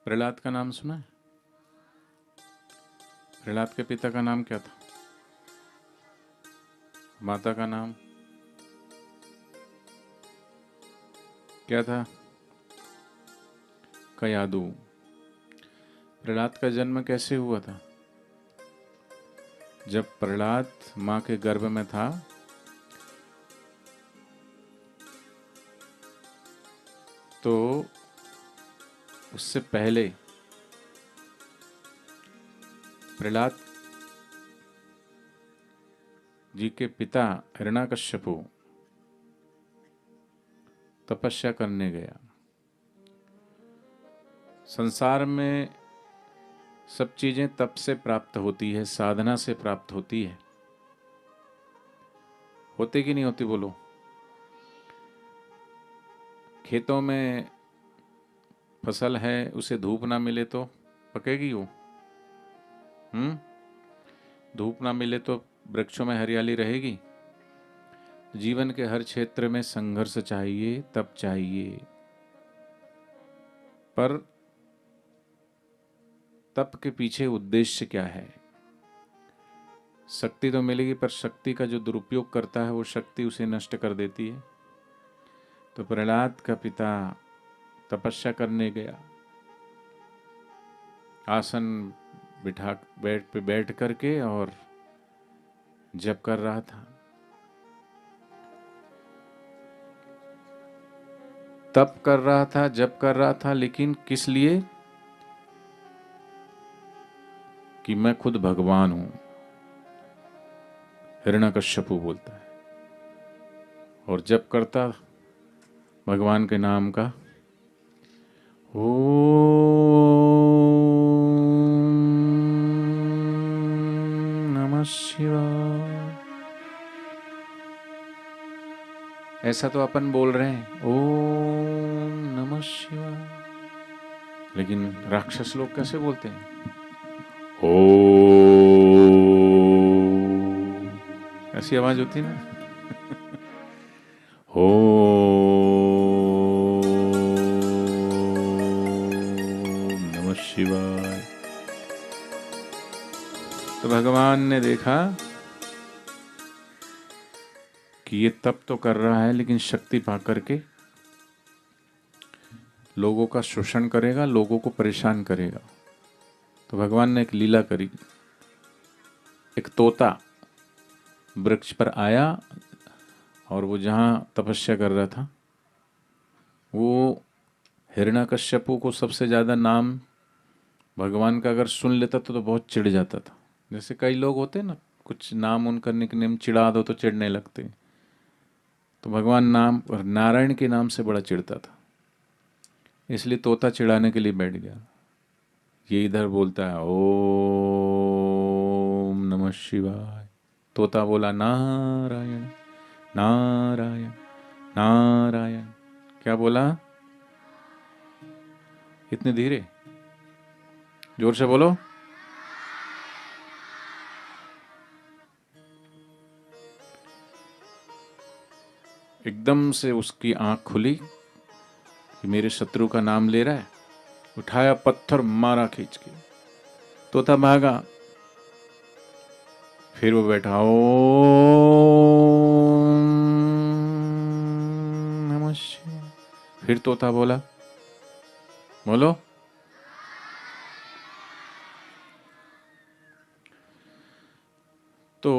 प्रहलाद का नाम सुना है? प्रहलाद के पिता का नाम क्या था? माता का नाम क्या था? कयादु। प्रहलाद का जन्म कैसे हुआ था? जब प्रहलाद माँ के गर्भ में था तो उससे पहले प्रहलाद जी के पिता हिरण्यकश्यपु तपस्या करने गया। संसार में सब चीजें तप से प्राप्त होती है, साधना से प्राप्त होती है। होती कि नहीं होती बोलो? खेतों में फसल है, उसे धूप ना मिले तो पकेगी वो? धूप ना मिले तो वृक्षों में हरियाली रहेगी? जीवन के हर क्षेत्र में संघर्ष चाहिए, तप चाहिए। पर तप के पीछे उद्देश्य क्या है? शक्ति तो मिलेगी, पर शक्ति का जो दुरुपयोग करता है वो शक्ति उसे नष्ट कर देती है। तो प्रहलाद का पिता तपस्या करने गया, आसन बैठ करके और जप कर रहा था। तप कर रहा था, जप कर रहा था, लेकिन किस लिए? कि मैं खुद भगवान हूं, हिरण्यकश्यपु बोलता है। और जप करता भगवान के नाम का, ओम नमः शिवाय। ऐसा तो अपन बोल रहे हैं ओम नमः शिवाय, लेकिन राक्षस लोग कैसे बोलते हैं? ओम, ऐसी आवाज होती है ना। ओम नमः शिवाय। तो भगवान ने देखा कि ये तप तो कर रहा है, लेकिन शक्ति पा करके लोगों का शोषण करेगा, लोगों को परेशान करेगा। तो भगवान ने एक लीला करी। एक तोता वृक्ष पर आया और वो जहां तपस्या कर रहा था, वो हिरण्यकश्यपु को सबसे ज्यादा नाम भगवान का अगर सुन लेता तो बहुत चिढ़ जाता था। जैसे कई लोग होते हैं ना, कुछ नाम उनका निकनेम चिढ़ा दो तो चिढ़ने लगते। तो भगवान नाम और नारायण के नाम से बड़ा चिढ़ता था, इसलिए तोता चिढ़ाने के लिए बैठ गया। ये इधर बोलता है ओम नमः शिवाय, तोता बोला नारायण नारायण नारायण। क्या बोला? इतने धीरे? जोर से बोलो। एकदम से उसकी आंख खुली कि मेरे शत्रु का नाम ले रहा है। उठाया पत्थर, मारा खींच के, तोता भागा। फिर वो बैठा ओम नमः शिवाय। फिर तोता बोला, बोलो। तो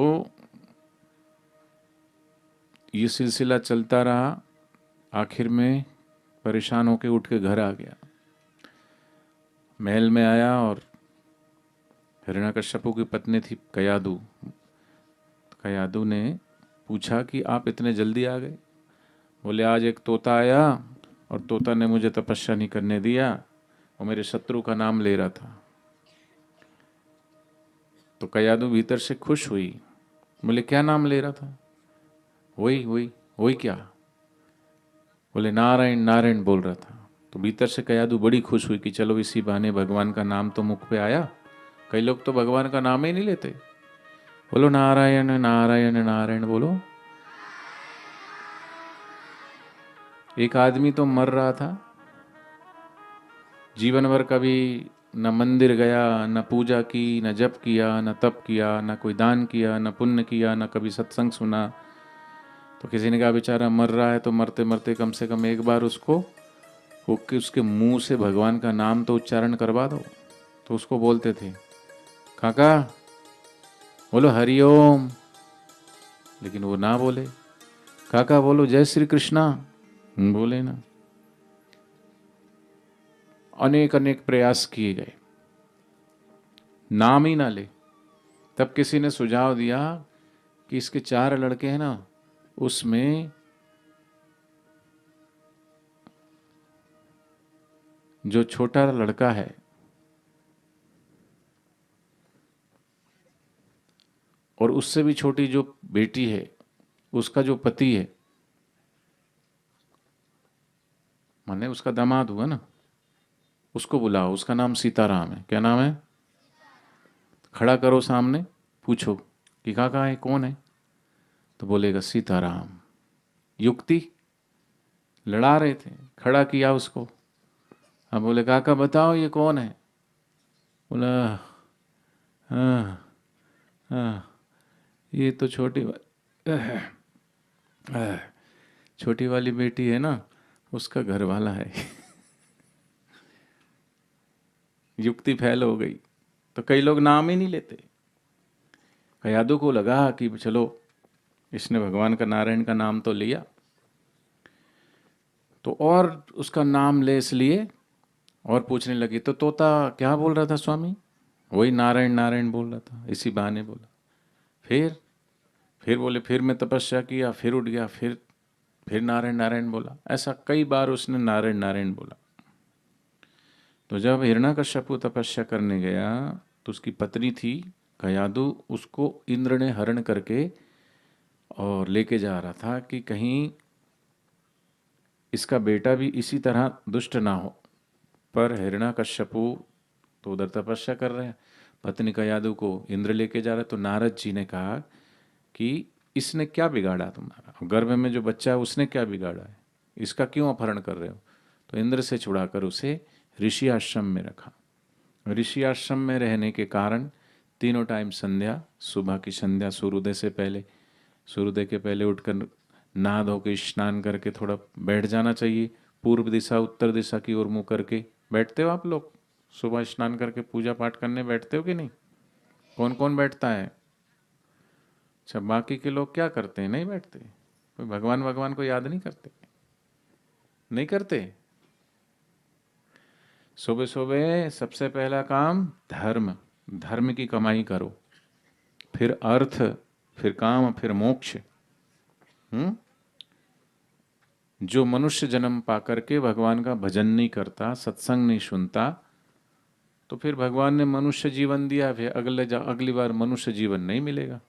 ये सिलसिला चलता रहा। आखिर में परेशान होके उठ के घर आ गया। महल में आया और हिरण्यकश्यपु की पत्नी थी कयादु। कयादु ने पूछा कि आप इतने जल्दी आ गए? बोले आज एक तोता आया और तोता ने मुझे तपस्या नहीं करने दिया, और मेरे शत्रु का नाम ले रहा था। तो कयादु भीतर से खुश हुई। बोले क्या नाम ले रहा था? वही वही वही क्या? बोले नारायण नारायण बोल रहा था। तो भीतर से कयादु बड़ी खुश हुई कि चलो इसी बहाने भगवान का नाम तो मुख पे आया। कई लोग तो भगवान का नाम ही नहीं लेते। बोलो नारायण नारायण नारायण बोलो। एक आदमी तो मर रहा था, जीवन भर कभी न मंदिर गया, न पूजा की, न जप किया, न तप किया, न कोई दान किया, न पुण्य किया, न कभी सत्संग सुना। तो किसी ने कहा बेचारा मर रहा है तो मरते मरते कम से कम एक बार उसके मुंह से भगवान का नाम तो उच्चारण करवा दो। तो उसको बोलते थे, काका बोलो हरिओम, लेकिन वो ना बोले। काका बोलो जय श्री कृष्णा, बोले ना। अनेक अनेक प्रयास किए गए, नाम ही ना ले। तब किसी ने सुझाव दिया कि इसके 4 लड़के हैं ना, उसमें जो छोटा लड़का है और उससे भी छोटी जो बेटी है, उसका जो पति है, माने उसका दामाद हुआ ना, उसको बुलाओ। उसका नाम सीताराम है। क्या नाम है? खड़ा करो सामने, पूछो कि काका है कौन है, तो बोलेगा सीताराम। युक्ति लड़ा रहे थे, खड़ा किया उसको। अब बोले काका बताओ ये कौन है? बोला हाँ हाँ, ये तो छोटी वाली बेटी है ना, उसका घर वाला है। युक्ति फेल हो गई। तो कई लोग नाम ही नहीं लेते। कयादू को लगा कि चलो इसने भगवान का, नारायण का नाम तो लिया, तो और उसका नाम ले इसलिए और पूछने लगी। तो तोता क्या बोल रहा था स्वामी? वही नारायण नारायण बोल रहा था, इसी बहाने बोला। फिर बोले फिर मैं तपस्या किया, फिर उठ गया, फिर नारायण नारायण बोला। ऐसा कई बार उसने नारायण नारायण बोला। तो जब हिरण्यकश्यपु तपस्या करने गया तो उसकी पत्नी थी कयादु, उसको इंद्र ने हरण करके और लेके जा रहा था कि कहीं इसका बेटा भी इसी तरह दुष्ट ना हो। पर हिरण्यकश्यपु तो उधर तपस्या कर रहे हैं, पत्नी कयादु को इंद्र लेके जा रहा है। तो नारद जी ने कहा कि इसने क्या बिगाड़ा तुम्हारा, गर्भ में जो बच्चा है उसने क्या बिगाड़ा है, इसका क्यों अपहरण कर रहे हो? तो इंद्र से छुड़ाकर उसे ऋषि आश्रम में रखा। ऋषि आश्रम में रहने के कारण तीनों टाइम संध्या, सुबह की संध्या सूर्योदय से पहले, सूर्योदय के पहले उठकर नहा धो के स्नान करके थोड़ा बैठ जाना चाहिए, पूर्व दिशा उत्तर दिशा की ओर मुंह करके। बैठते हो आप लोग? सुबह स्नान करके पूजा पाठ करने बैठते हो कि नहीं? कौन कौन बैठता है? अच्छा, बाकी के लोग क्या करते हैं? नहीं बैठते? कोई भगवान भगवान को याद नहीं करते? नहीं करते? सुबह सुबह सबसे पहला काम धर्म, धर्म की कमाई करो, फिर अर्थ, फिर काम, फिर मोक्ष। हम्म। जो मनुष्य जन्म पाकर के भगवान का भजन नहीं करता, सत्संग नहीं सुनता, तो फिर भगवान ने मनुष्य जीवन दिया, फिर अगली बार मनुष्य जीवन नहीं मिलेगा।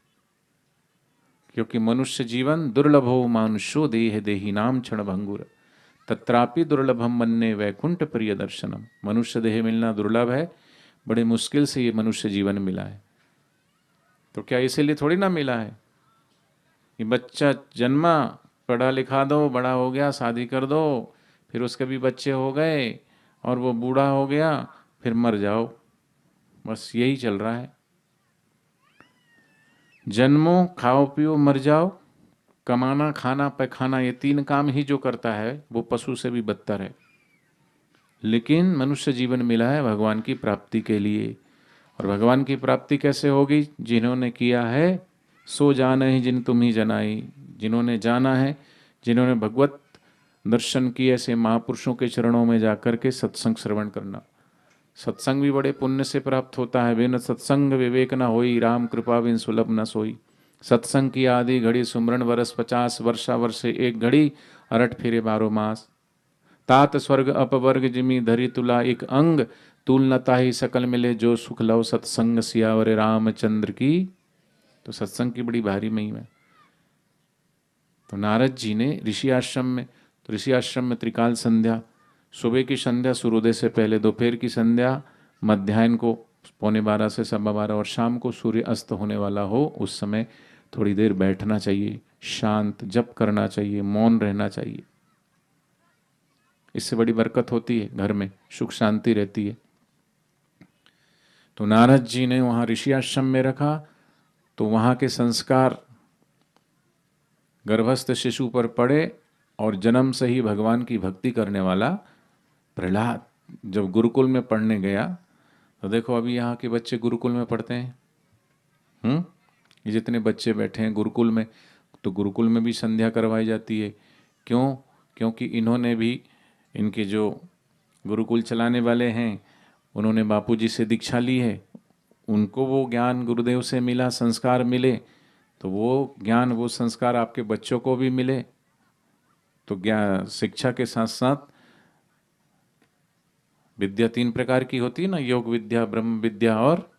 क्योंकि मनुष्य जीवन दुर्लभो मानुषो देह देही नाम क्षण भंगुर तत्रापि दुर्लभम मन्ने वैकुंठ प्रिय दर्शनम। मनुष्य देह मिलना दुर्लभ है, बड़े मुश्किल से ये मनुष्य जीवन मिला है। तो क्या इसीलिए थोड़ी ना मिला है? ये बच्चा जन्मा, पढ़ा लिखा दो, बड़ा हो गया, शादी कर दो, फिर उसके भी बच्चे हो गए और वो बूढ़ा हो गया, फिर मर जाओ। बस यही चल रहा है। जन्मो, खाओ पियो, मर जाओ। कमाना, खाना, पैखाना, ये 3 काम ही जो करता है वो पशु से भी बदतर है। लेकिन मनुष्य जीवन मिला है भगवान की प्राप्ति के लिए। और भगवान की प्राप्ति कैसे होगी? जिन्होंने किया है सो जाने ही जिन तुम ही जनाई। जिन्होंने जाना है, जिन्होंने भगवत दर्शन किए, ऐसे महापुरुषों के चरणों में जाकर के सत्संग श्रवण करना। सत्संग भी बड़े पुण्य से प्राप्त होता है। बिन सत्संग विवेक न होई, राम कृपा बिन सुलभ न सोई। सत्संग की आदि घड़ी सुमरण वर्ष 50, वर्षा वर्षे एक घड़ी, अरट फिरे 12 मास। तात स्वर्ग अपवर्ग जिमी धरि तुला एक अंग, तुल न ताहि सकल मिले जो सुख लव सत्संग सियावर रामचंद्र की। तो सत्संग की बड़ी भारी महिमा है। तो नारद जी ने ऋषि आश्रम में, तो ऋषि आश्रम में त्रिकाल संध्या, सुबह की संध्या सूर्योदय से पहले, दोपहर की संध्या मध्याह्न को 11:15 से 12:15, और शाम को सूर्य अस्त होने वाला हो उस समय थोड़ी देर बैठना चाहिए, शांत जप करना चाहिए, मौन रहना चाहिए। इससे बड़ी बरकत होती है, घर में सुख शांति रहती है। तो नारद जी ने वहाँ ऋषि आश्रम में रखा, तो वहाँ के संस्कार गर्भस्थ शिशु पर पड़े और जन्म से ही भगवान की भक्ति करने वाला प्रहलाद जब गुरुकुल में पढ़ने गया, तो देखो अभी यहाँ के बच्चे गुरुकुल में पढ़ते हैं। ये जितने बच्चे बैठे हैं गुरुकुल में, तो गुरुकुल में भी संध्या करवाई जाती है। क्यों? क्योंकि इन्होंने भी, इनके जो गुरुकुल चलाने वाले हैं, उन्होंने बापूजी से दीक्षा ली है, उनको वो ज्ञान गुरुदेव से मिला, संस्कार मिले, तो वो ज्ञान वो संस्कार आपके बच्चों को भी मिले। तो ज्ञान शिक्षा के साथ साथ विद्या 3 प्रकार की होती है ना, योग विद्या, ब्रह्म विद्या और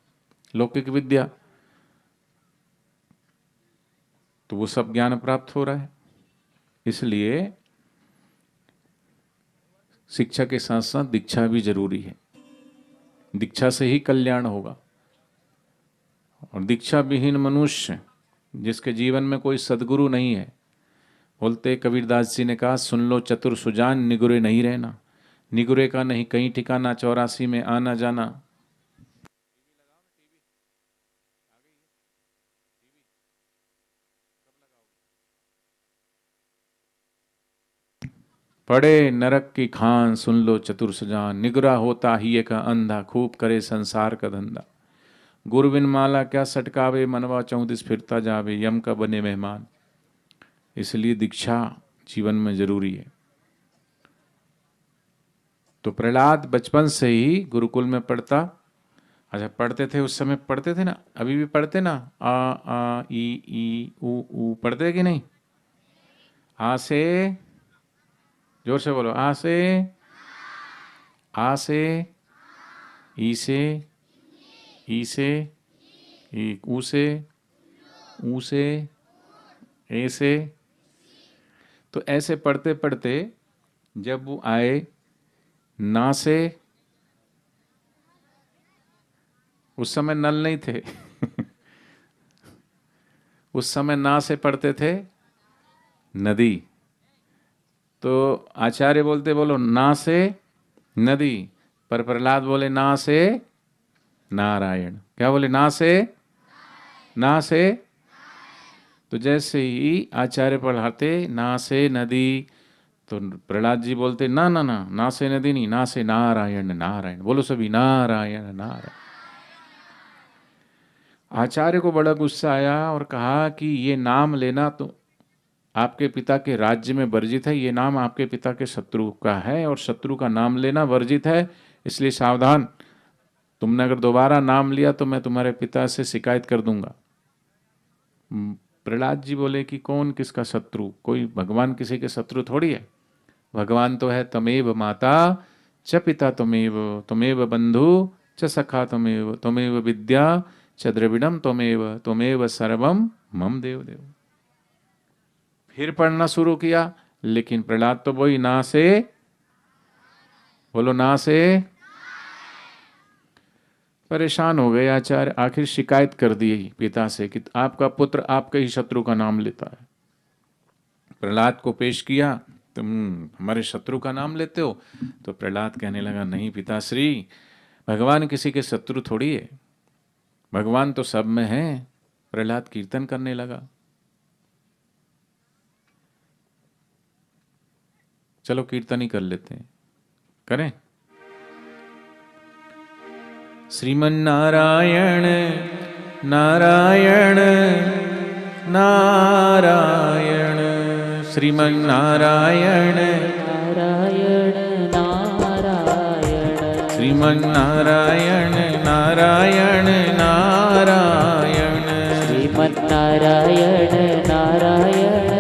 लौकिक विद्या, तो वो सब ज्ञान प्राप्त हो रहा है। इसलिए शिक्षा के साथ साथ दीक्षा भी जरूरी है। दीक्षा से ही कल्याण होगा। और दीक्षा विहीन मनुष्य जिसके जीवन में कोई सदगुरु नहीं है, बोलते कबीरदास जी ने कहा, सुन लो चतुर सुजान, निगुरे नहीं रहना। निगुरे का नहीं कहीं ठिकाना, 84 में आना जाना। पड़े नरक की खान, सुन लो चतुर सुजान, निगुरा होता ही का अंधा, खूब करे संसार का धंधा। गुरबिन माला क्या सटकावे, मनवा 34 फिरता जावे, यम का बने मेहमान। इसलिए दीक्षा जीवन में जरूरी है। तो प्रहलाद बचपन से ही गुरुकुल में पढ़ता। अच्छा, पढ़ते थे उस समय, पढ़ते थे ना, अभी भी पढ़ते ना, आ ई ऊ पढ़ते कि नहीं? आ से, जोर से बोलो, आ से, आ से, ई से, ई से, ऊ से, ऊ से, ए से। तो ऐसे पढ़ते पढ़ते जब वो आए ना से, उस समय नल नहीं थे उस समय ना से पढ़ते थे नदी। तो आचार्य बोलते, बोलो ना से नदी, पर प्रहलाद बोले ना से नारायण। क्या बोले? ना से, ना से। तो जैसे ही आचार्य पढ़ाते ना से नदी, तो प्रहलाद जी बोलते ना ना ना, ना से नदी नहीं, ना से नारायण नारायण। बोलो सभी, नारायण नारायण। आचार्य को बड़ा गुस्सा आया और कहा कि ये नाम लेना तो आपके पिता के राज्य में वर्जित है, ये नाम आपके पिता के शत्रु का है और शत्रु का नाम लेना वर्जित है, इसलिए सावधान। तुमने अगर दोबारा नाम लिया तो मैं तुम्हारे पिता से शिकायत कर दूंगा। प्रहलाद जी बोले कि कौन किसका शत्रु? कोई भगवान किसी के शत्रु थोड़ी है। भगवान तो है तमेव माता च पिता तमेव, तमेव बंधु च सखा तमेव, तमेव विद्या च द्रविड़म तमेव, तमेव सर्वम मम देव देव। फिर पढ़ना शुरू किया, लेकिन प्रहलाद तो वही ना से, बोलो ना से। परेशान हो गए आचार्य, आखिर शिकायत कर दी पिता से कि आपका पुत्र आपके ही शत्रु का नाम लेता है। प्रहलाद को पेश किया, तुम हमारे शत्रु का नाम लेते हो? तो प्रहलाद कहने लगा, नहीं पिताश्री, भगवान किसी के शत्रु थोड़ी है, भगवान तो सब में है। प्रहलाद कीर्तन करने लगा। चलो कीर्तन ही कर लेते हैं, करें। श्रीमन नारायण नारायण नारायण, श्रीमन नारायण नारायण नारायण, श्रीमन नारायण नारायण नारायण, श्रीमन् नारायण नारायण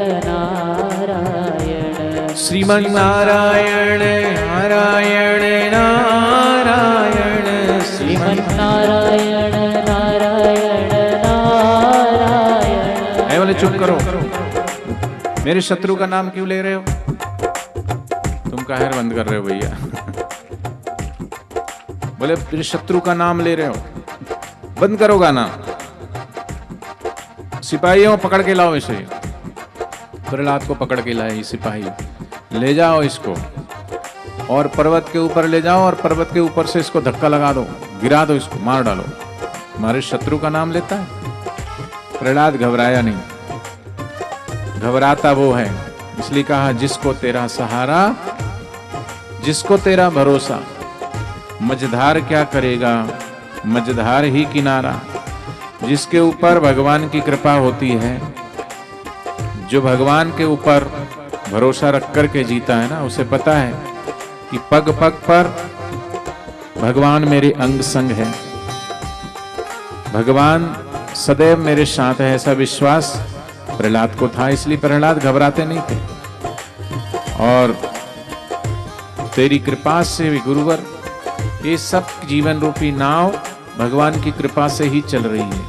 नारायण, श्रीमन नारायण नारायण नारायण, श्रीमन् नारायण नारायण नारायण। ऐ बोले चुप करो, मेरे शत्रु का नाम क्यों ले रहे हो? तुम कहर बंद कर रहे हो भैया। बोले मेरे शत्रु का नाम ले रहे हो, बंद करो गाना। सिपाहियों पकड़ के लाओ इसे। प्रहलाद को पकड़ के लाए सिपाही, ले जाओ इसको। और पर्वत के ऊपर ले जाओ और पर्वत के ऊपर से इसको धक्का लगा दो, गिरा दो, इसको मार डालो। हमारे शत्रु का नाम लेता है। प्रहलाद घबराया नहीं, घबराता वो है, इसलिए कहा जिसको तेरा सहारा, जिसको तेरा भरोसा, मझधार क्या करेगा, मझधार ही किनारा। जिसके ऊपर भगवान की कृपा होती है, जो भगवान के ऊपर भरोसा रख कर के जीता है ना, उसे पता है कि पग पग पर भगवान मेरे अंग संग है, भगवान सदैव मेरे साथ है। ऐसा विश्वास प्रहलाद को था, इसलिए प्रहलाद घबराते नहीं थे। और तेरी कृपा से भी गुरुवर, ये सब जीवन रूपी नाव भगवान की कृपा से ही चल रही है।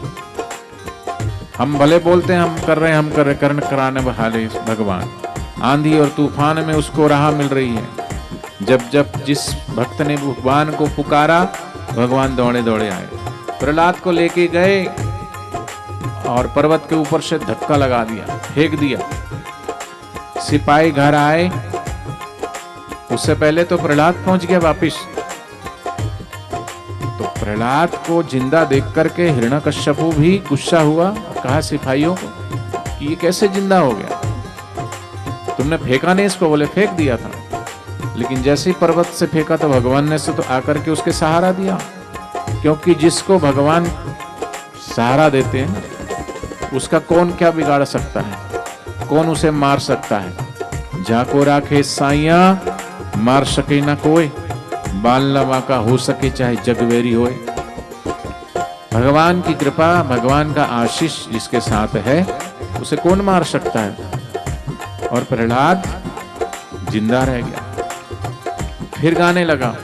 हम भले बोलते हैं हम कर रहे हैं, हम कर रहे, कर्ण कराने वाले भगवान। आंधी और तूफान में उसको राह मिल रही है। जब जब जिस भक्त ने भगवान को पुकारा, भगवान दौड़े दौड़े आए। प्रहलाद को लेके गए और पर्वत के ऊपर से धक्का लगा दिया, फेंक दिया। सिपाही घर आए, उससे पहले तो प्रहलाद पहुंच गया वापिस। तो प्रहलाद को जिंदा देख करके हिरण्यकश्यपु भी गुस्सा हुआ, कहा सिपाहियों को कि ये कैसे जिंदा हो गया, तुमने फेंका नहीं इसको? बोले फेंक दिया था, लेकिन जैसे ही पर्वत से फेंका तो भगवान ने से तो आकर के उसके सहारा दिया। क्योंकि जिसको भगवान सहारा देते हैं उसका कौन क्या बिगाड़ सकता है, कौन उसे मार सकता है। जाको राखे साइया, मार सके ना कोई, बाल लवा का हो सके चाहे जगवेरी होए। भगवान की कृपा, भगवान का आशीष जिसके साथ है उसे कौन मार सकता है। और प्रहलाद जिंदा रह गया। फिर गाने लगा,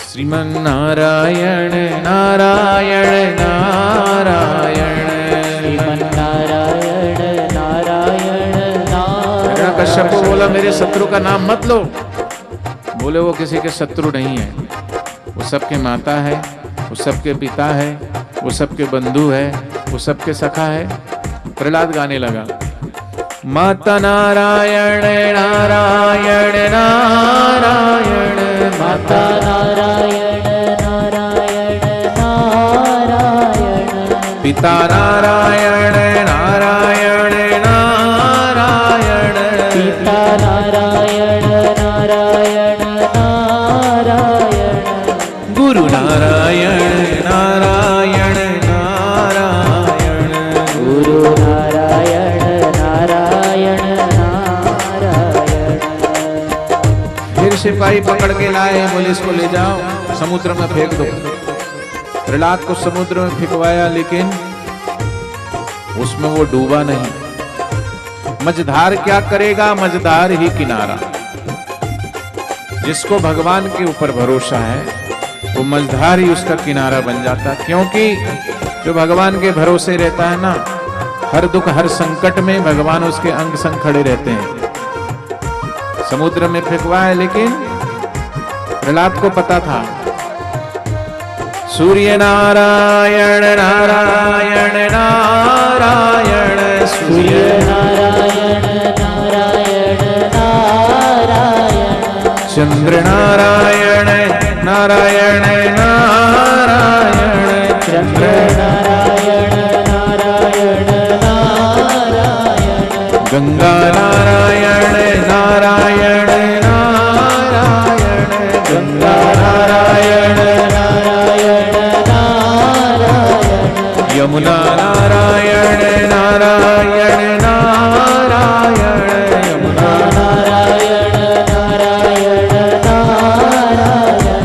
श्रीमन नारायण नारायण नारायण, श्रीमन नारायण नारायण नारायण। हिरण्यकश्यपु बोला मेरे शत्रु का नाम मत लो। बोले वो किसी के शत्रु नहीं है, वो सबके माता है, वो सबके पिता है, वो सबके बंधु है, वो सबके सखा है। प्रहलाद गाने लगा, माता नारायण नारायण नारायण, माता नारायण नारायण नारायण, पिता नारायण नारायण नारायण, पिता नारायण नारायण नारायण, गुरु नारायण नारायण नारायण, गुरु नारायण नारायण नारायण। फिर सिपाही पकड़ के लाए, बोले इसको ले जाओ समुद्र में फेंक दो। प्रहलाद को समुद्र में फेंकवाया, लेकिन उसमें वो डूबा नहीं। मझधार क्या करेगा, मझधार ही किनारा। जिसको भगवान के ऊपर भरोसा है वो मझधार ही उसका किनारा बन जाता। क्योंकि जो भगवान के भरोसे रहता है ना, हर दुख हर संकट में भगवान उसके अंग संग खड़े रहते हैं। समुद्र में फेंकवाया, लेकिन प्रहलाद को पता था सूर्य नारायण नारायण नारायण, सूर्य नारायण नारायण नारायण, चंद्र नारायण नारायण नारायण, चंद्र नारायण नारायण नारायण, गंगा नारायण नारायण नारायण, गंगा नारायण नारायण नारायण, यमुना नारायण नारायण नारायण, यमुना नारायण नारायण नारायण,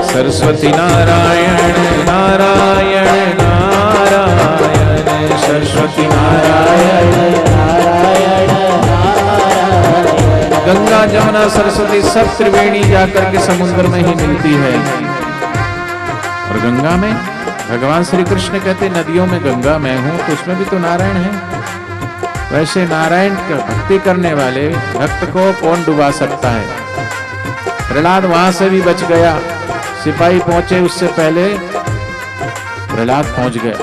सरस्वती नारायण नारायण नारायण, सरस्वती नारायण। नारायण नारायण। गंगा जमुना सरस्वती सब त्रिवेणी जाकर के समुद्र में ही मिलती है। और गंगा में भगवान श्री कृष्ण कहते नदियों में गंगा मैं हूं, तो उसमें भी तो नारायण है। वैसे नारायण का भक्ति करने वाले भक्त को कौन डुबा सकता है। प्रहलाद वहां से भी बच गया। सिपाही पहुंचे उससे पहले प्रहलाद पहुंच गया।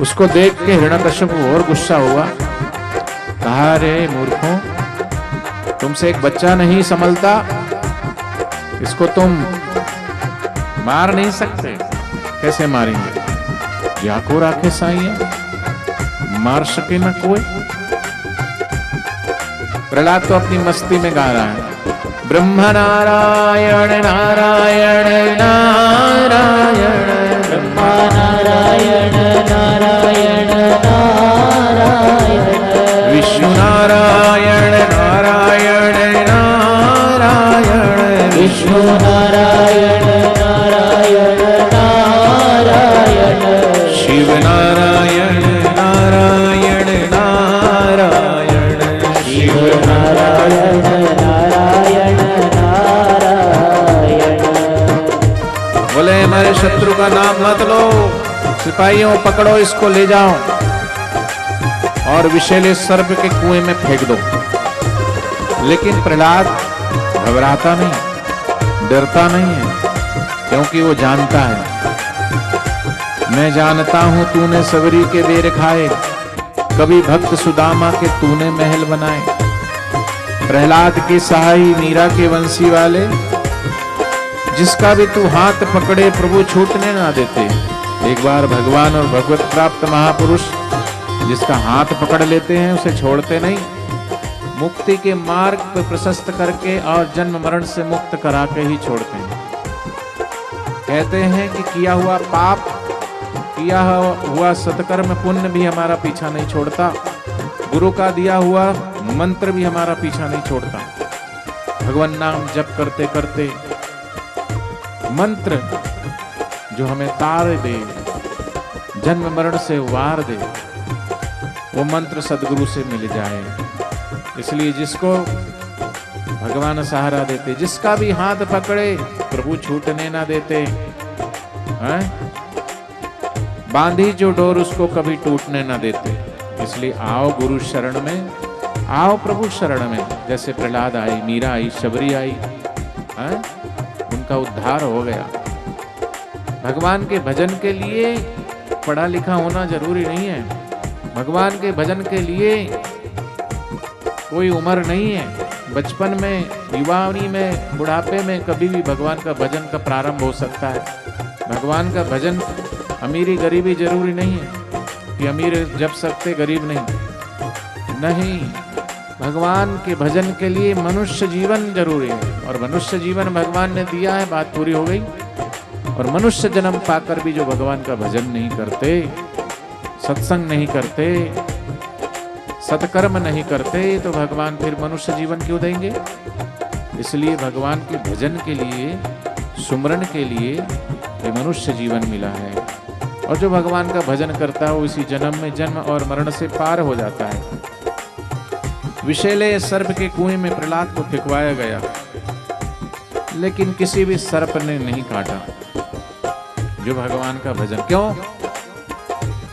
उसको देख के हिरण्यकश्यप और गुस्सा हुआ, कहा रे मूर्खों, तुमसे एक बच्चा नहीं संभलता, इसको तुम मार नहीं सकते। कैसे मारेंगे? जाको राखे साइया, मार सके न कोई। प्रहलाद तो अपनी मस्ती में गा रहा है, ब्रह्म नारायण नारायण नारायण, ब्रह्मा नारायण नारायण नारायण, विष्णु नारायण नारायण नारायण, विष्णु नारायण नारायण नारायण, शिव नारायण नारायण नारायण, शिव नारायण। नारायण नारायण। बोले हमारे शत्रु का नाम मत लो, सिपाहियों पकड़ो इसको, ले जाओ और विषैले सर्प के कुएं में फेंक दो। लेकिन प्रहलाद घबराता नहीं, डरता नहीं है, क्योंकि वो जानता है, मैं जानता हूं तूने सबरी के बेर खाए, कभी भक्त सुदामा के तूने महल बनाए। प्रहलाद के सहाई मीरा के वंशी वाले, जिसका भी तू हाथ पकड़े प्रभु छूटने ना देते। एक बार भगवान और भगवत प्राप्त महापुरुष जिसका हाथ पकड़ लेते हैं उसे छोड़ते नहीं, मुक्ति के मार्ग पर प्रशस्त करके और जन्म मरण से मुक्त करा के ही छोड़ते हैं। कहते हैं कि किया हुआ पाप, किया हुआ सत्कर्म पुण्य भी हमारा पीछा नहीं छोड़ता, गुरु का दिया हुआ मंत्र भी हमारा पीछा नहीं छोड़ता। भगवान नाम जप करते करते मंत्र जो हमें तार दे, जन्म मरण से वार दे, वो मंत्र सदगुरु से मिल जाए। इसलिए जिसको भगवान सहारा देते, जिसका भी हाथ पकड़े प्रभु छूटने ना देते हैं? बांधी जो डोर उसको कभी टूटने ना देते। इसलिए आओ गुरु शरण में, आओ प्रभु शरण में। जैसे प्रहलाद आई, मीरा आई, शबरी आई, हैं? उनका उद्धार हो गया। भगवान के भजन के लिए पढ़ा लिखा होना जरूरी नहीं है। भगवान के भजन के लिए कोई उम्र नहीं है। बचपन में, युवानी में, बुढ़ापे में कभी भी भगवान का भजन का प्रारंभ हो सकता है। भगवान का भजन अमीरी गरीबी जरूरी नहीं है कि अमीर जप सकते गरीब नहीं। भगवान के भजन के लिए मनुष्य जीवन जरूरी है, और मनुष्य जीवन भगवान ने दिया है, बात पूरी हो गई। और मनुष्य जन्म पाकर भी जो भगवान का भजन नहीं करते, सत्संग नहीं करते, सत्कर्म नहीं करते, तो भगवान फिर मनुष्य जीवन क्यों देंगे? इसलिए भगवान के भजन के लिए, सुमरन के लिए ये मनुष्य जीवन मिला है। और जो भगवान का भजन करता है वो इसी जन्म में जन्म और मरण से पार हो जाता है। विषैले सर्प के कुएं में प्रहलाद को फेंकवाया गया, लेकिन किसी भी सर्प ने नहीं काटा जो भगवान का भजन। क्यों?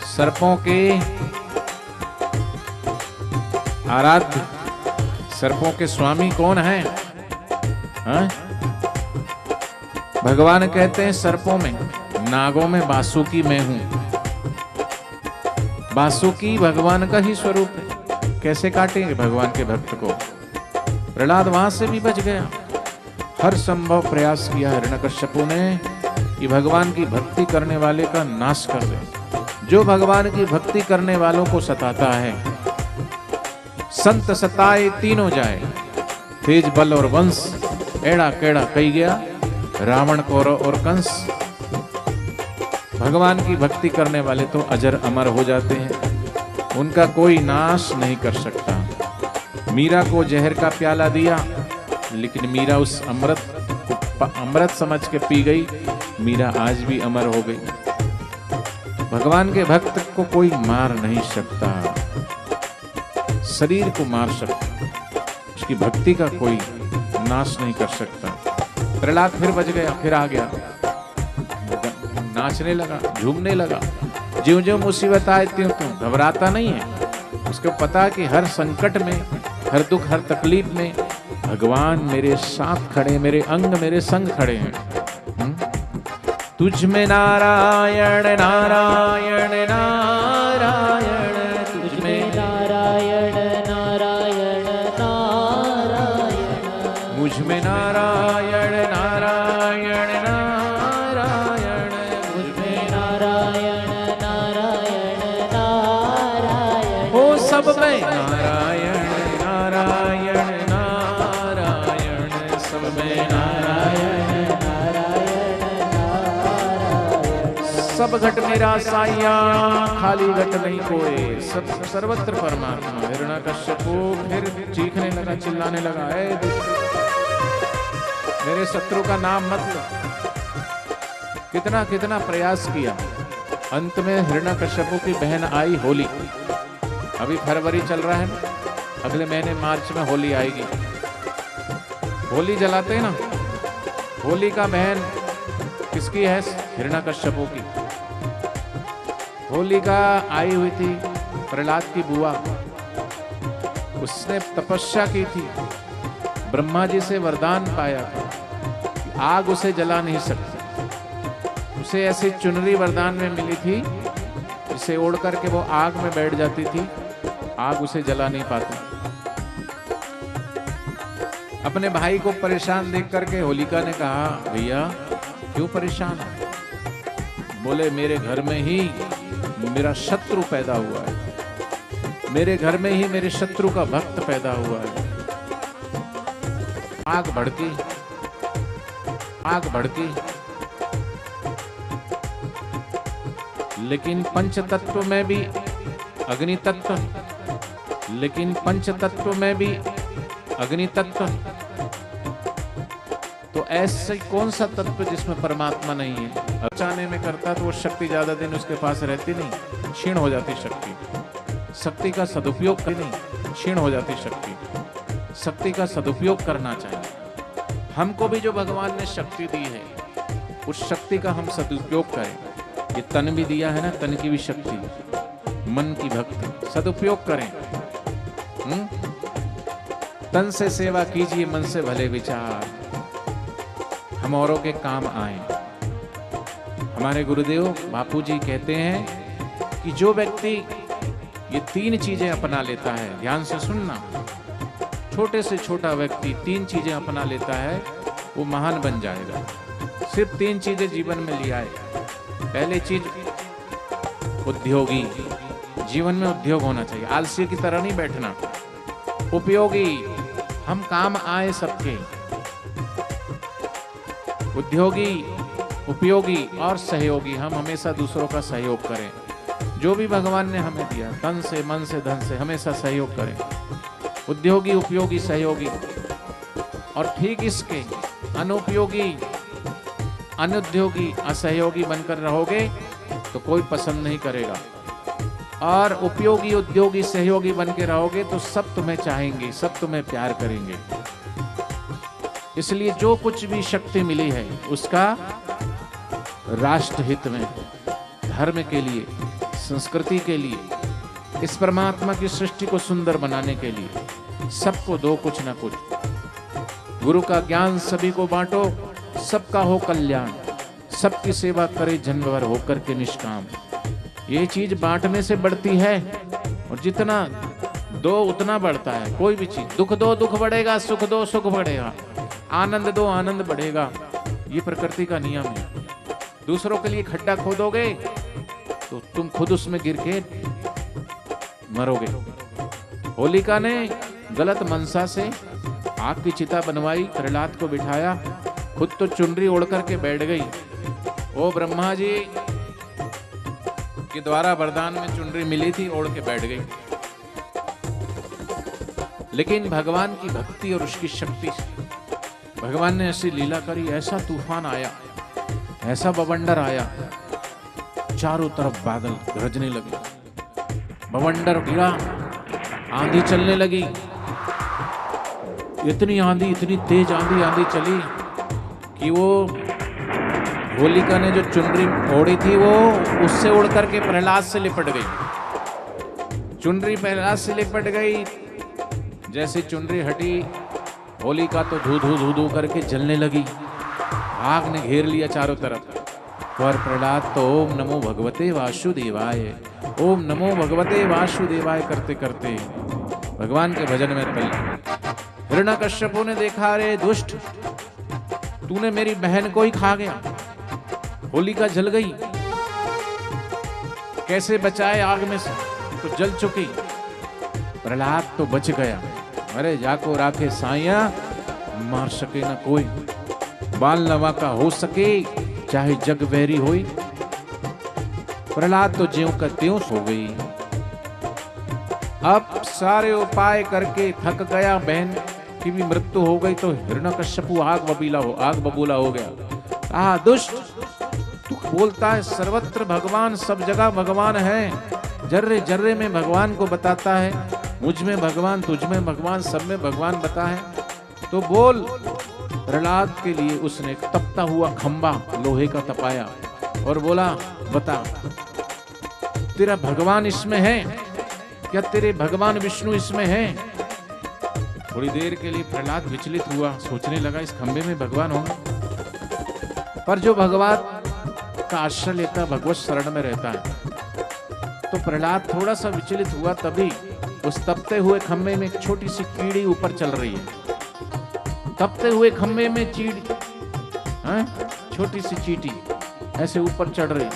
सर्पों के आराध्य, सर्पों के स्वामी कौन है? हाँ? भगवान कहते हैं सर्पों में, नागों में बासुकी मैं हूं। बासुकी भगवान का ही स्वरूप है। कैसे काटेंगे भगवान के भक्त को? प्रहलाद वहां से भी बच गया। हर संभव प्रयास किया हिरण्यकश्यपु ने कि भगवान की भक्ति करने वाले का नाश कर दे। जो भगवान की भक्ति करने वालों को सताता है, संत सताए तीनों जाए, तेज बल और वंश, एड़ा केड़ा कही गया रावण कौरव और कंस। भगवान की भक्ति करने वाले तो अजर अमर हो जाते हैं, उनका कोई नाश नहीं कर सकता। मीरा को जहर का प्याला दिया, लेकिन मीरा उस अमृत को अमृत समझ के पी गई। मीरा आज भी अमर हो गई। भगवान के भक्त को कोई मार नहीं सकता, शरीर को मार सकता, उसकी भक्ति का कोई नाश नहीं कर सकता। प्रहलाद फिर बच गया, फिर आ गया, नाचने लगा, झूमने लगा। ज्यों ज्यों मुसीबत आए त्यों त्यों घबराता नहीं है। उसको पता कि हर संकट में, हर दुख, हर तकलीफ में भगवान मेरे साथ खड़े, मेरे अंग मेरे संग खड़े हैं। तुझ में नारायण नारायण नारायण, तुझ में नारायण नारायण नारायण, मुझ में नारायण नारायण सब में नारायण नारायण नारायण, सब में नारायण नारायण नारायण। सब घट मेरा साइया, खाली घट नहीं कोई, सब सर्वत्र परमात्मा। हिरण्यकश्यपु फिर चीखने लगा, चिल्लाने लगा, ऐ दुष्ट, मेरे शत्रु का नाम मत लो। कितना कितना प्रयास किया, अंत में हिरण्यकश्यपु की बहन आई होली। अभी फरवरी चल रहा है, अगले महीने मार्च में होली आएगी। होली जलाते हैं ना, होली का बहन किसकी है? हिरण्यकश्यपु की। होली का आई हुई थी प्रहलाद की बुआ, उसने तपस्या की थी, ब्रह्मा जी से वरदान पाया था कि आग उसे जला नहीं सकती। उसे ऐसी चुनरी वरदान में मिली थी जिसे ओढ़ करके वो आग में बैठ जाती थी, आग उसे जला नहीं पाती। अपने भाई को परेशान देख करके होलिका ने कहा, भैया क्यों परेशान है? बोले मेरे घर में ही मेरा शत्रु पैदा हुआ है, मेरे घर में ही मेरे शत्रु का भक्त पैदा हुआ है। आग भड़की, आग भड़की, लेकिन पंच तत्व में भी अग्नि तत्व, लेकिन पंच तत्व में भी अग्नि तत्व, तो ऐसे कौन सा तत्व जिसमें परमात्मा नहीं है? अचाने में करता तो वो शक्ति ज्यादा दिन उसके पास रहती नहीं, क्षीण हो जाती शक्ति। शक्ति का सदुपयोग कर नहीं, क्षीण हो जाती शक्ति। शक्ति का सदुपयोग करना चाहिए। हमको भी जो भगवान ने शक्ति दी है, उस शक्ति का हम सदुपयोग करें। ये तन भी दिया है ना, तन की भी शक्ति, मन की भक्ति, सदुपयोग करें। तन से सेवा कीजिए, मन से भले विचार, हम औरों के काम आए। हमारे गुरुदेव बापूजी कहते हैं कि जो व्यक्ति ये तीन चीजें अपना लेता है, ध्यान से सुनना, छोटे से छोटा व्यक्ति तीन चीजें अपना लेता है, वो महान बन जाएगा। सिर्फ तीन चीजें जीवन में लिया है। पहली चीज उद्योगी, जीवन में उद्योग होना चाहिए, आलसी की तरह नहीं बैठना। उपयोगी, हम काम आए सबके। उद्योगी, उपयोगी और सहयोगी, हम हमेशा दूसरों का सहयोग करें। जो भी भगवान ने हमें दिया, तन से, मन से, धन से, हमेशा सहयोग करें। उद्योगी, उपयोगी, सहयोगी। और ठीक इसके अनुपयोगी, अनुद्योगी, असहयोगी बनकर रहोगे तो कोई पसंद नहीं करेगा। और उपयोगी, उद्योगी, सहयोगी बन के रहोगे तो सब तुम्हें चाहेंगे, सब तुम्हें प्यार करेंगे। इसलिए जो कुछ भी शक्ति मिली है उसका राष्ट्र हित में, धर्म के लिए, संस्कृति के लिए, इस परमात्मा की सृष्टि को सुंदर बनाने के लिए सबको दो कुछ ना कुछ। गुरु का ज्ञान सभी को बांटो, सबका हो कल्याण, सबकी सेवा करे जन्मभर होकर के निष्काम। ये चीज बांटने से बढ़ती है, और जितना दो उतना बढ़ता है। कोई भी चीज, दुख दो दुख बढ़ेगा, सुख दो सुख बढ़ेगा, आनंद दो आनंद बढ़ेगा। ये प्रकृति का नियम है। दूसरों के लिए खड्डा खोदोगे तो तुम खुद उसमें गिर के मरोगे। होलिका ने गलत मनसा से आग की चिता बनवाई, प्रहलाद को बिठाया, खुद तो चुनरी ओढ़ करके बैठ गई। वो ब्रह्मा जी के द्वारा वरदान में चुनरी मिली थी, ओढ़ के बैठ गई। लेकिन भगवान की भक्ति और उसकी शक्ति से भगवान ने ऐसी लीला करी, ऐसा तूफान आया, ऐसा बवंडर आया, चारों तरफ बादल गरजने लगे, बवंडर गिरा, आंधी चलने लगी। इतनी आंधी, इतनी तेज आंधी चली कि वो होलिका ने जो चुनरी ओढ़ी थी वो उससे उड़ करके प्रहलाद से लिपट गई। चुनरी प्रहलाद से लिपट गई। जैसे चुनरी हटी, होलिका तो धू धू धू धू करके जलने लगी। आग ने घेर लिया चारों तरफ। पर प्रहलाद तो ओम नमो भगवते वासुदेवाय, ओम नमो भगवते वासुदेवाय करते करते भगवान के भजन में तल्लीन। हिरण्यकश्यपु ने देखा, रे दुष्ट, तूने मेरी बहन को ही खा गया। होलिका जल गई, कैसे बचाए आग में से, तो जल चुकी। प्रहलाद तो बच गया। अरे जाको राखे साइया, मार सके न कोई, बाल नवा का हो सके चाहे जग वैरी होई। प्रहलाद तो ज्यों का त्यों सो गई। अब सारे उपाय करके थक गया, बहन की भी मृत्यु हो गई, तो हिरण्यकश्यपु आग बबूला हो गया। कहा दुष्ट, तू बोलता है सर्वत्र भगवान, सब जगह भगवान है, जर्रे जर्रे में भगवान को बताता है, मुझ में भगवान, तुझ में भगवान, सब में भगवान बता है, तो बोल। प्रहलाद के लिए उसने एक तपता हुआ खंबा लोहे का तपाया और बोला, बता तेरा भगवान इसमें है क्या? तेरे भगवान विष्णु इसमें है? थोड़ी देर के लिए प्रहलाद विचलित हुआ, सोचने लगा इस खंबे में भगवान होंगे, पर जो भगवान का आश्रय लेता, भगवत शरण में रहता है, तो प्रहलाद थोड़ा सा विचलित हुआ। तभी उस तपते हुए खंबे में एक छोटी सी कीड़ी ऊपर चल रही है। तपते हुए खंबे में चीड़ी, छोटी सी चींटी ऐसे ऊपर चढ़ रही।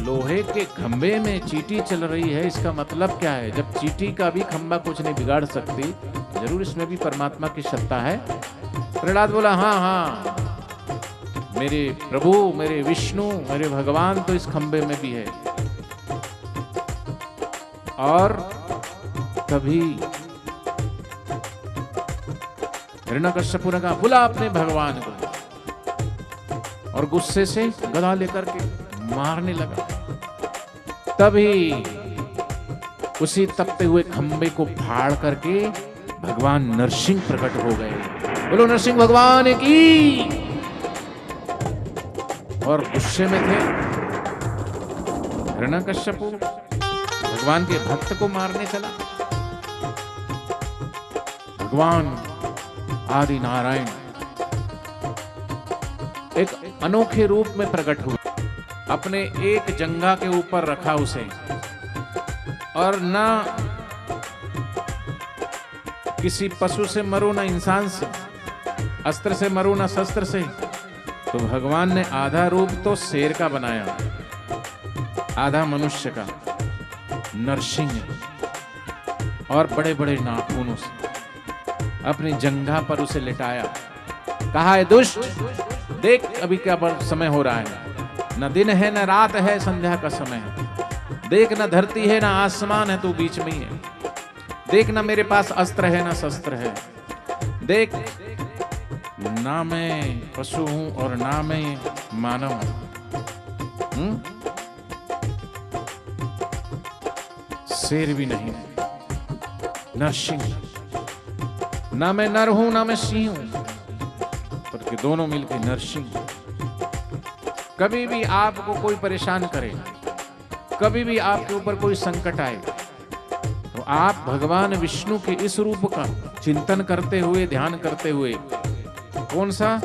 लोहे के खंबे में चींटी चल रही है, इसका मतलब क्या है? जब चींटी का भी खंबा कुछ नहीं बिगाड़ सकती, जरूर इसमें भी परमात्मा की सत्ता है। प्रहलाद बोला, हाँ हाँ, मेरे प्रभु, मेरे विष्णु, मेरे भगवान तो इस खंबे में भी है। और तभी हिरण्यकश्यपु ने कहा, बुला अपने भगवान को, और गुस्से से गदा लेकर के मारने लगा। तभी उसी तपते हुए खंबे को फाड़ करके भगवान नरसिंह प्रकट हो गए। बोलो नरसिंह भगवान की। और गुस्से में थे हिरण्यकश्यपु, भगवान के भक्त को मारने चला। भगवान आदि नारायण एक अनोखे रूप में प्रकट हुए। अपने एक जंघा के ऊपर रखा उसे, और ना किसी पशु से मरो, ना इंसान से, अस्त्र से मरो, ना शस्त्र से। तो भगवान ने आधा रूप तो शेर का बनाया, आधा मनुष्य का, नरसिंह, और बड़े बड़े नाखूनों से अपनी जंघा पर उसे लिटाया। कहा है दुष्ट, देख अभी क्या समय हो रहा है, न दिन है न रात है, संध्या का समय है। देख न धरती है न आसमान है, तू बीच में ही है। देख न मेरे पास अस्त्र है न शस्त्र है। देख ना मैं पशु हूं और ना मैं मानव हूं, शेर भी नहीं, नरसिंह। ना मैं नर हूं ना मैं सिंह हूं, बल्कि दोनों मिलकर नरसिंह। कभी भी आपको कोई परेशान करे, कभी भी आपके ऊपर कोई संकट आए, तो आप भगवान विष्णु के इस रूप का चिंतन करते हुए, ध्यान करते हुए, कौन सा?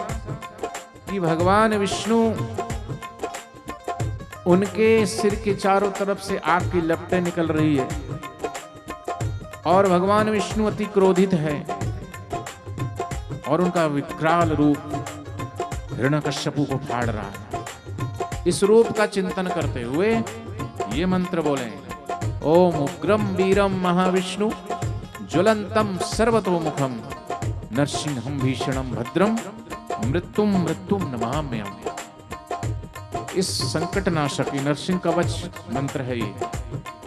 कि भगवान विष्णु, उनके सिर के चारों तरफ से आग की लपटें निकल रही है, और भगवान विष्णु अति क्रोधित है, और उनका विकराल रूप हिरण्यकश्यपु को फाड़ रहा है। इस रूप का चिंतन करते हुए ये मंत्र बोले, ओम उग्रम वीरम महाविष्णु ज्वलंतम सर्वतोमुखम नरसिंहम भीषणम भद्रम मृत्युम मृत्युम नमाम्यहम्। इस संकट नाशक नरसिंह कवच मंत्र है ये।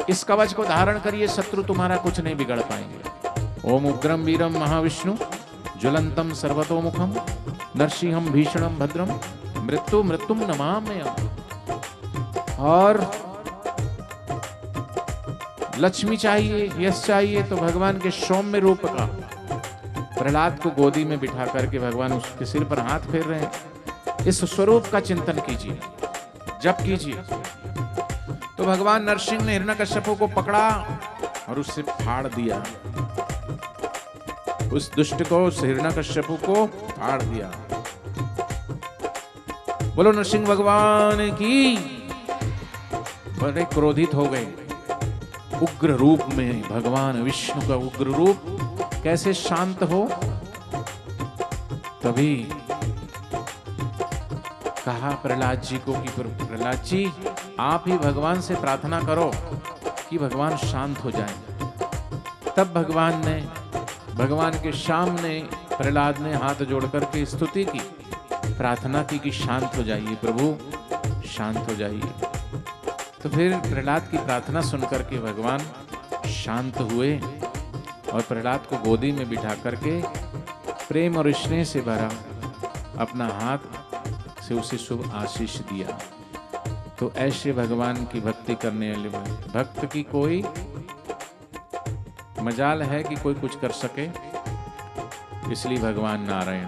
इस कवच को धारण करिए, शत्रु तुम्हारा कुछ नहीं बिगड़ पाएंगे। ओम उग्रम वीरम महाविष्णु ज्वलंतम सर्वतोमुखम नरसिंहम भीषणम भद्रम मृत्यु मृत्युम नमाम्यहम्। और लक्ष्मी चाहिए, यश चाहिए, तो भगवान के सौम्य रूप का प्रहलाद को गोदी में बिठा करके भगवान उसके सिर पर हाथ फेर रहे हैं। इस स्वरूप का चिंतन कीजिए, जप कीजिए। तो भगवान नरसिंह ने हिरण्यकश्यपु को पकड़ा और उससे फाड़ दिया, उस दुष्ट को, उस हिरण्यकश्यपु को फाड़ दिया। बोलो नरसिंह भगवान की। बड़े क्रोधित हो गए। उग्र रूप में भगवान विष्णु का उग्र रूप कैसे शांत हो? तभी कहा प्रहलाद जी को कि प्रहलाद जी, आप ही भगवान से प्रार्थना करो कि भगवान शांत हो जाएं। तब भगवान के सामने प्रहलाद ने हाथ जोड़ करके स्तुति की, प्रार्थना की कि शांत हो जाइए प्रभु, शांत हो जाइए। तो फिर प्रहलाद की प्रार्थना सुनकर के भगवान शांत हुए और प्रहलाद को गोदी में बिठा करके प्रेम और स्नेह से भरा अपना हाथ से उसे शुभ आशीष दिया। तो ऐसे भगवान की भक्ति करने वाले भक्त की कोई मजाल है कि कोई कुछ कर सके, इसलिए भगवान नारायण